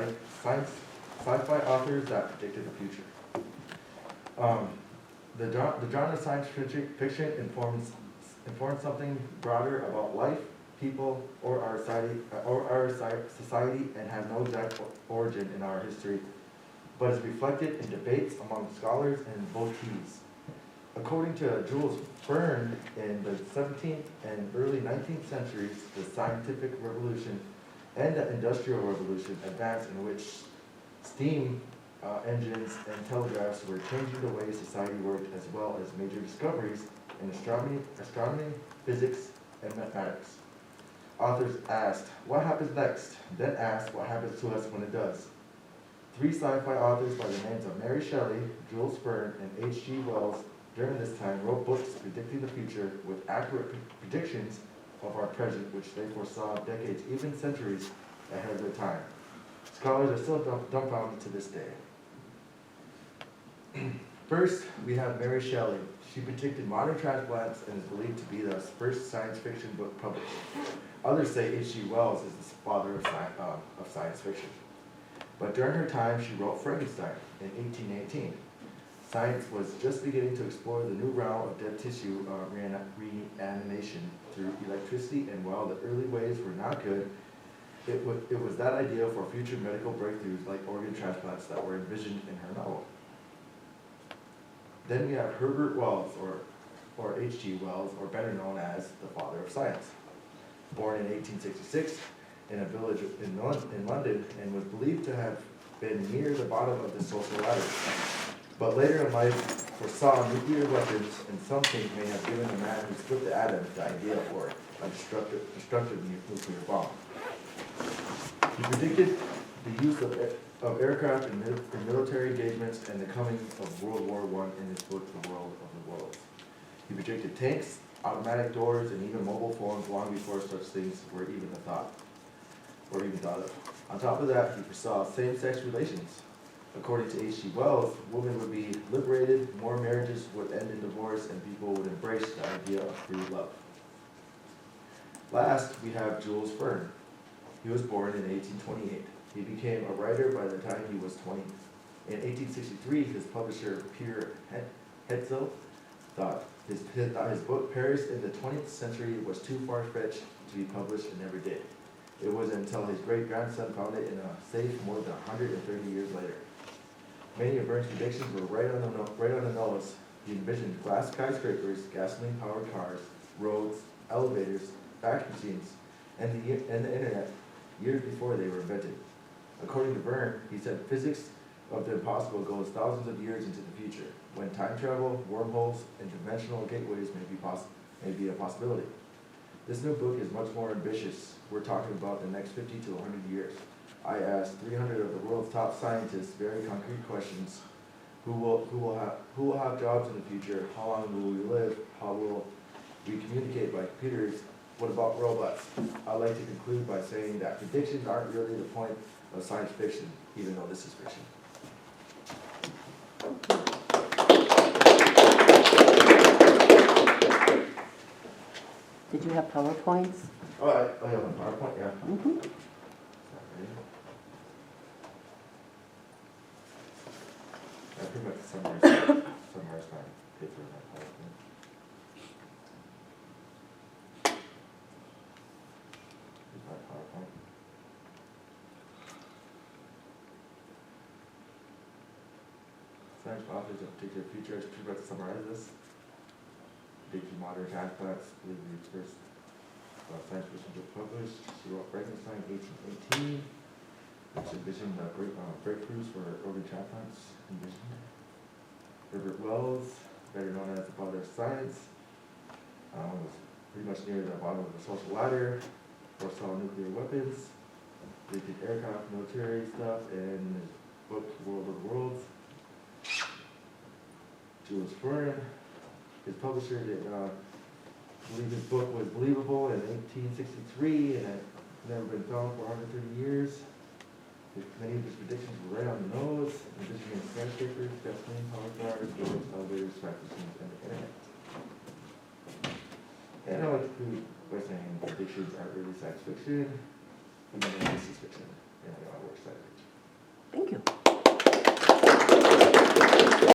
sci-fi authors that predicted the future. The genre of science fiction informs something broader about life, people, or our society, and has no exact origin in our history, but is reflected in debates among scholars and devotees. According to Jules Verne, in the 17th and early 19th centuries, the scientific revolution and the industrial revolution advanced, in which steam engines and telegraphs were changing the way society worked, as well as major discoveries in astronomy, physics, and mathematics. Authors asked, what happens next? Then asked, what happens to us when it does? Three sci-fi authors by the names of Mary Shelley, Jules Verne, and H.G. Wells during this time wrote books predicting the future with accurate predictions of our present, which they foresaw decades, even centuries ahead of their time. Scholars are still dumbfounded to this day. First, we have Mary Shelley. She predicted modern transplants and is believed to be the first science fiction book published. Others say H.G. Wells is the father of science fiction. But during her time, she wrote Frankenstein in 1818. Science was just beginning to explore the new realm of dead tissue reanimation through electricity, and while the early ways were not good, it was that idea for future medical breakthroughs like organ transplants that were envisioned in her novel. Then we have Herbert Wells, or H.G. Wells, or better known as the father of science. Born in 1866 in a village in London, and was believed to have been near the bottom of the social ladder. But later in life foresaw nuclear weapons, and some think may have given the man who split the atom the idea for a destructive nuclear bomb. He predicted the use of aircraft in military engagements and the coming of World War I in his book, The World of the Worlds. He predicted tanks, automatic doors, and even mobile phones long before such things were even thought of. On top of that, he foresaw same-sex relations. According to H.G. Wells, women would be liberated, more marriages would end in divorce, and people would embrace the idea of free love. Last, we have Jules Verne. He was born in 1828. He became a writer by the time he was 20. In 1863, his publisher, Pierre Hetzel, thought his book, Paris in the 20th Century, was too far-fetched to be published, and never did. It was until his great-grandson found it in a safe more than 130 years later. Many of Verne's predictions were right on the nose. He envisioned glass skyscrapers, gasoline-powered cars, roads, elevators, fax machines, and the internet years before they were invented. According to Verne, he said physics of the impossible goes thousands of years into the future, when time travel, wormholes, and dimensional gateways may be a possibility. This new book is much more ambitious. We're talking about the next 50 to 100 years. I asked 300 of the world's top scientists very concrete questions. Who will have jobs in the future? How long will we live? How will we communicate by computers? What about robots? I'd like to conclude by saying that predictions aren't really the point of science fiction, even though this is fiction. Did you have PowerPoints? Oh, I have a PowerPoint, yeah. Mm-hmm. I pretty much summarized my paper in my PowerPoint. Here's my PowerPoint. Science authors of particular future, I just pretty much summarize this. Predicting modern transplants, believe the first science fiction book published. She wrote Frankenstein in 1818, which envisioned breakthroughs for organ transplants. Herbert Wells, better known as the father of science, was pretty much near the bottom of the social ladder, foresaw nuclear weapons, predicted aircraft, military stuff, and his book, World of the Worlds. Jules Verne, his publisher did believe his book was believable in 1863, and had never been found for 130 years. Many of his predictions were right on the nose, envisioning skyscrapers, gasoline powered cars, doors, elevators, fax machines, and the internet. And I like to conclude by saying predictions aren't really science fiction, even though this is fiction, and I work science.